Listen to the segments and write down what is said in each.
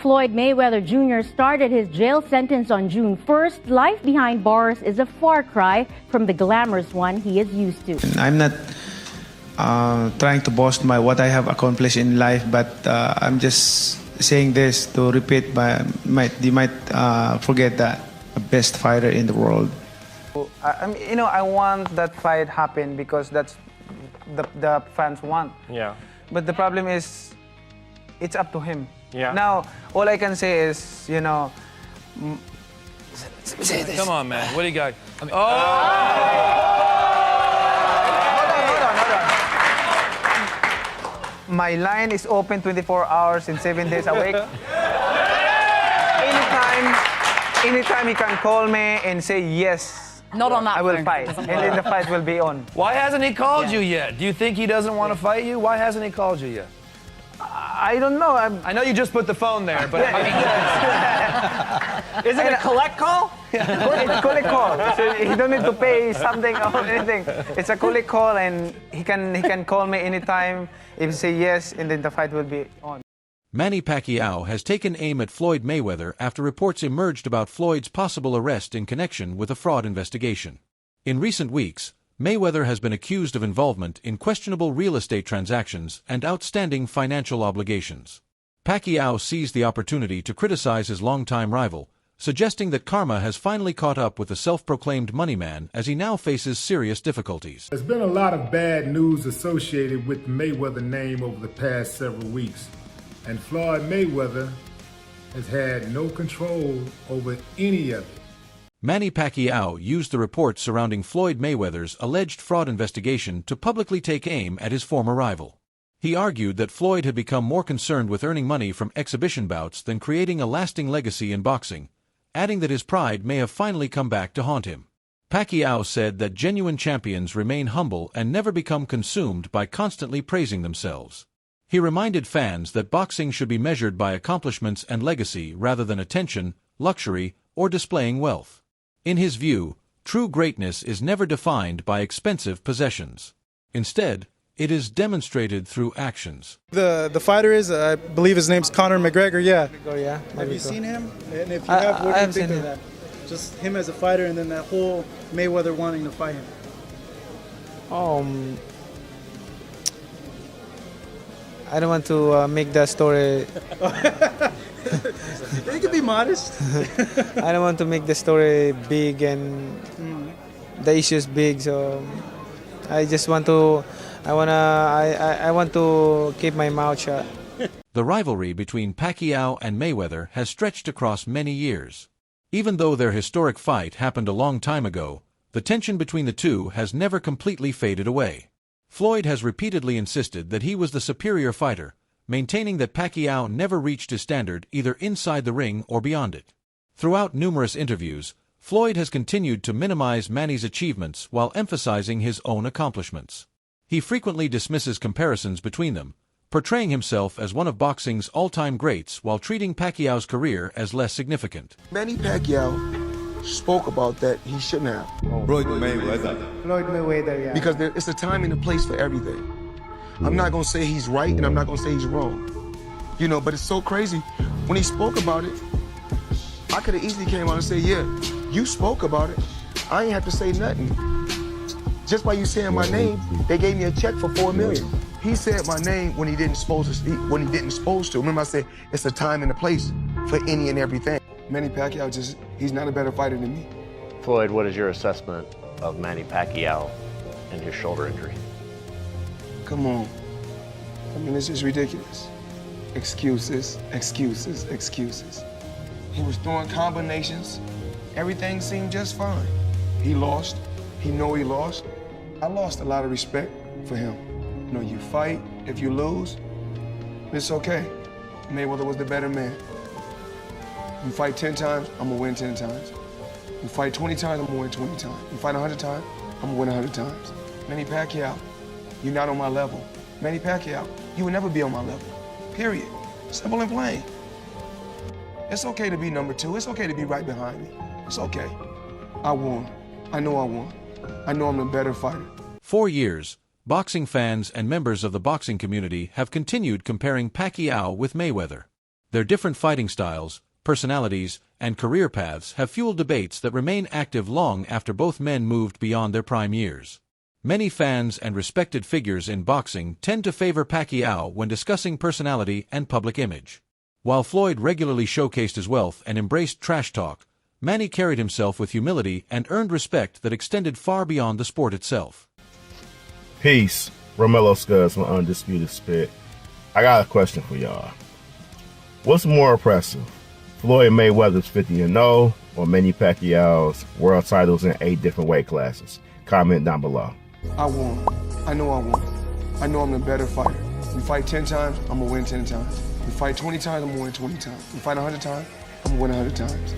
Floyd Mayweather Jr. started his jail sentence on June 1st. Life behind bars is a far cry from the glamorous one he is used to. I'm not trying to boast what I have accomplished in life, but I'm just saying this to repeat. They might forget that the best fighter in the world. I want that fight happen because that's the fans want. Yeah. But the problem is, it's up to him. Yeah. Now, all I can say is, say this. Come on, man. What do you got? Hold on. My line is open 24 hours and 7 days a week. Anytime he can call me and say yes. Not on that I will phone. fight, and then the fight will be on. Why hasn't he called you yet? Do you think he doesn't want to fight you? Why hasn't he called you yet? I don't know. I know you just put the phone there, but Is it a collect call? It's collect call. So he don't need to pay something or anything. It's a collect call, and he can call me anytime. If he say yes, and then the fight will be on. Manny Pacquiao has taken aim at Floyd Mayweather after reports emerged about Floyd's possible arrest in connection with a fraud investigation. In recent weeks, Mayweather has been accused of involvement in questionable real estate transactions and outstanding financial obligations. Pacquiao seized the opportunity to criticize his longtime rival, suggesting that karma has finally caught up with the self-proclaimed money man as he now faces serious difficulties. There's been a lot of bad news associated with the Mayweather name over the past several weeks, and Floyd Mayweather has had no control over any of it. Manny Pacquiao used the reports surrounding Floyd Mayweather's alleged fraud investigation to publicly take aim at his former rival. He argued that Floyd had become more concerned with earning money from exhibition bouts than creating a lasting legacy in boxing, adding that his pride may have finally come back to haunt him. Pacquiao said that genuine champions remain humble and never become consumed by constantly praising themselves. He reminded fans that boxing should be measured by accomplishments and legacy rather than attention, luxury, or displaying wealth. In his view, true greatness is never defined by expensive possessions. Instead, it is demonstrated through actions. The fighter is, I believe his name's Conor McGregor, yeah. Yeah. Have you seen him? And if you have, what do you think of that? Just him as a fighter and then that whole Mayweather wanting to fight him. I don't want to make that story. You can be modest. I don't want to make the story big and the issues big. So I just want to. I want to keep my mouth shut. The rivalry between Pacquiao and Mayweather has stretched across many years. Even though their historic fight happened a long time ago, the tension between the two has never completely faded away. Floyd has repeatedly insisted that he was the superior fighter, maintaining that Pacquiao never reached his standard either inside the ring or beyond it. Throughout numerous interviews, Floyd has continued to minimize Manny's achievements while emphasizing his own accomplishments. He frequently dismisses comparisons between them, portraying himself as one of boxing's all-time greats while treating Pacquiao's career as less significant. Manny Pacquiao spoke about that he shouldn't have. Floyd Mayweather. Floyd Mayweather, yeah. Because it's a time and a place for everything. I'm not gonna say he's right and I'm not gonna say he's wrong. But it's so crazy. When he spoke about it, I could have easily came out and said, yeah, you spoke about it. I ain't have to say nothing. Just by you saying my name, they gave me a check for $4 million. He said my name when he didn't supposed to speak, when he didn't supposed to. Remember I said, it's a time and a place for any and everything. Manny Pacquiao he's not a better fighter than me. Floyd, what is your assessment of Manny Pacquiao and his shoulder injury? Come on. It's just ridiculous. Excuses, excuses, excuses. He was throwing combinations. Everything seemed just fine. He lost. He know he lost. I lost a lot of respect for him. You fight. If you lose, it's okay. Mayweather was the better man. You fight 10 times, I'm gonna win 10 times. You fight 20 times, I'm gonna win 20 times. You fight 100 times, I'm gonna win 100 times. Manny Pacquiao, you're not on my level. Manny Pacquiao, you will never be on my level. Period. Simple and plain. It's okay to be number 2. It's okay to be right behind me. It's okay. I won. I know I won. I know I'm the better fighter. For years, boxing fans and members of the boxing community have continued comparing Pacquiao with Mayweather. Their different fighting styles, personalities, and career paths have fueled debates that remain active long after both men moved beyond their prime years. Many fans and respected figures in boxing tend to favor Pacquiao when discussing personality and public image. While Floyd regularly showcased his wealth and embraced trash talk, Manny carried himself with humility and earned respect that extended far beyond the sport itself. Peace. Romello Scuds from Undisputed Spit. I got a question for y'all. What's more impressive? Floyd Mayweather's 50-0 or Manny Pacquiao's world titles in 8 different weight classes? Comment down below. I won. I know I won. I know I'm the better fighter. We fight 10 times, I'm gonna win 10 times. We fight 20 times, I'm gonna win 20 times. We fight 100 times, I'm gonna win 100 times.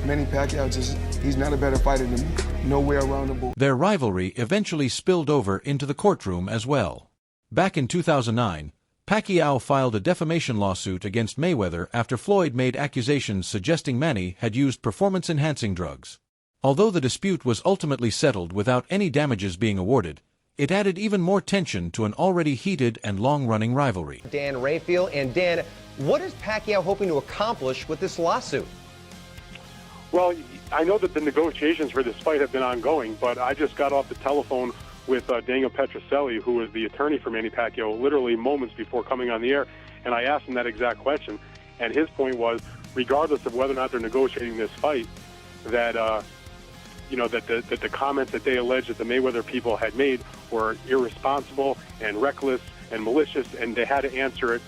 Manny Pacquiao he's not a better fighter than me. Nowhere around the board. Their rivalry eventually spilled over into the courtroom as well. Back in 2009, Pacquiao filed a defamation lawsuit against Mayweather after Floyd made accusations suggesting Manny had used performance-enhancing drugs. Although the dispute was ultimately settled without any damages being awarded, it added even more tension to an already heated and long-running rivalry. Dan Rayfield. And Dan, what is Pacquiao hoping to accomplish with this lawsuit? Well, I know that the negotiations for this fight have been ongoing, but I just got off the telephone with Daniel Petrocelli, who is the attorney for Manny Pacquiao, literally moments before coming on the air, and I asked him that exact question. And his point was, regardless of whether or not they're negotiating this fight, that that the comments that they alleged that the Mayweather people had made were irresponsible and reckless and malicious, and they had to answer it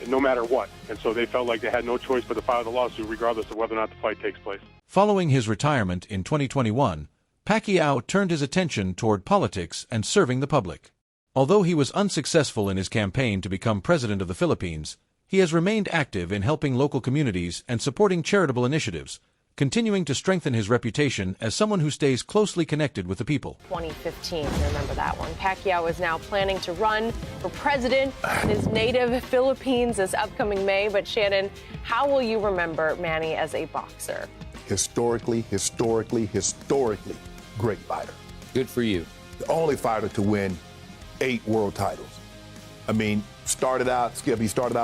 no matter what. And so they felt like they had no choice but to file the lawsuit regardless of whether or not the fight takes place. Following his retirement in 2021, Pacquiao turned his attention toward politics and serving the public. Although he was unsuccessful in his campaign to become president of the Philippines, he has remained active in helping local communities and supporting charitable initiatives, continuing to strengthen his reputation as someone who stays closely connected with the people. 2015, remember that one. Pacquiao is now planning to run for president in his native Philippines this upcoming May. But Shannon, how will you remember Manny as a boxer? Historically great fighter. Good for you. The only fighter to win 8 world titles. I mean, he started out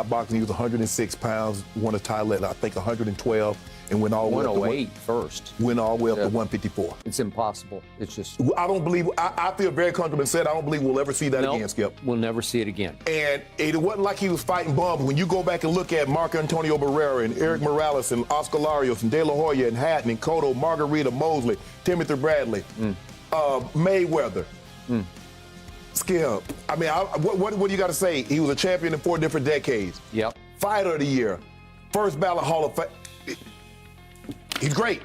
boxing, he was 106 pounds, won a title at, I think, 112, and went all the way up to 108 first. Went all the way up to 154. It's impossible. It's just... I don't believe, I feel very comfortable and said I don't believe we'll ever see that again, Skip. We'll never see it again. And it wasn't like he was fighting bums. When you go back and look at Marco Antonio Barrera and Eric Morales and Oscar Larios and De La Hoya and Hatton and Cotto, Margarita, Mosley, Timothy Bradley, Mayweather, Skip. I mean, what do you got to say? He was a champion in 4 different decades. Yep. Fighter of the year. First ballot Hall of Fame. He's great.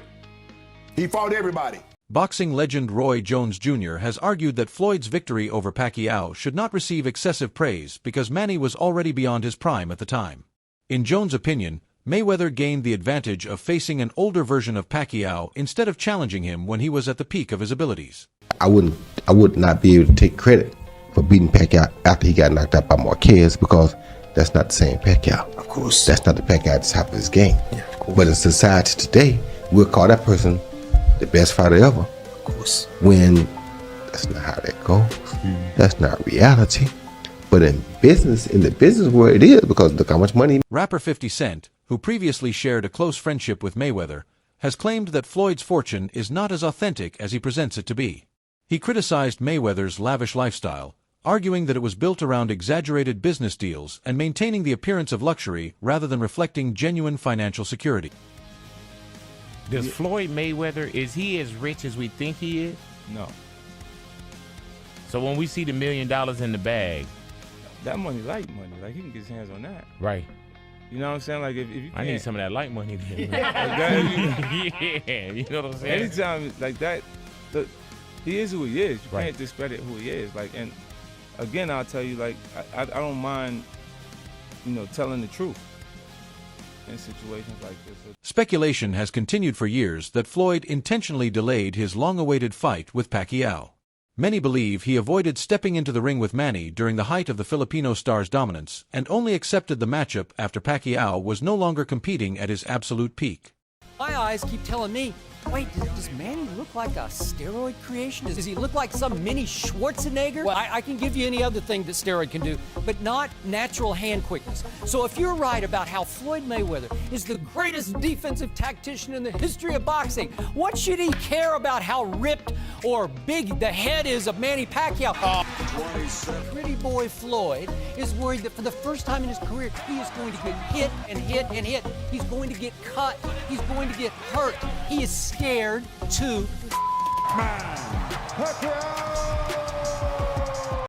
He fought everybody. Boxing legend Roy Jones Jr. has argued that Floyd's victory over Pacquiao should not receive excessive praise because Manny was already beyond his prime at the time. In Jones' opinion, Mayweather gained the advantage of facing an older version of Pacquiao instead of challenging him when he was at the peak of his abilities. I would not be able to take credit for beating Pacquiao after he got knocked out by Marquez because that's not the same Pacquiao. Of course. That's not the Pacquiao at the top of his game. Yeah, of course. But in society today, we'll call that person the best fighter ever. Of course. When that's not how that goes. That's not reality. But in the business world, it is, because look how much money. Rapper 50 Cent, who previously shared a close friendship with Mayweather, has claimed that Floyd's fortune is not as authentic as he presents it to be. He criticized Mayweather's lavish lifestyle, arguing that it was built around exaggerated business deals and maintaining the appearance of luxury rather than reflecting genuine financial security. Does Floyd Mayweather, is he as rich as we think he is? No. So when we see the $1 million in the bag, that money, light money, like he can get his hands on that. Right. You know what I'm saying? Like if you can't, I need some of that light money then. Yeah, you know what I'm saying? Anytime like that, he is who he is. You can't discredit who he is. Like, and again, I'll tell you, like, I don't mind, telling the truth in situations like this. Speculation has continued for years that Floyd intentionally delayed his long-awaited fight with Pacquiao. Many believe he avoided stepping into the ring with Manny during the height of the Filipino star's dominance and only accepted the matchup after Pacquiao was no longer competing at his absolute peak. My eyes keep telling me Wait, does Manny look like a steroid creation? Does he look like some mini Schwarzenegger? Well, I can give you any other thing that steroid can do, but not natural hand quickness. So if you're right about how Floyd Mayweather is the greatest defensive tactician in the history of boxing, what should he care about how ripped or big the head is of Manny Pacquiao? Pretty boy Floyd is worried that for the first time in his career, he is going to get hit and hit and hit. He's going to get cut. He's going to get hurt. He is scared to Pacquiao!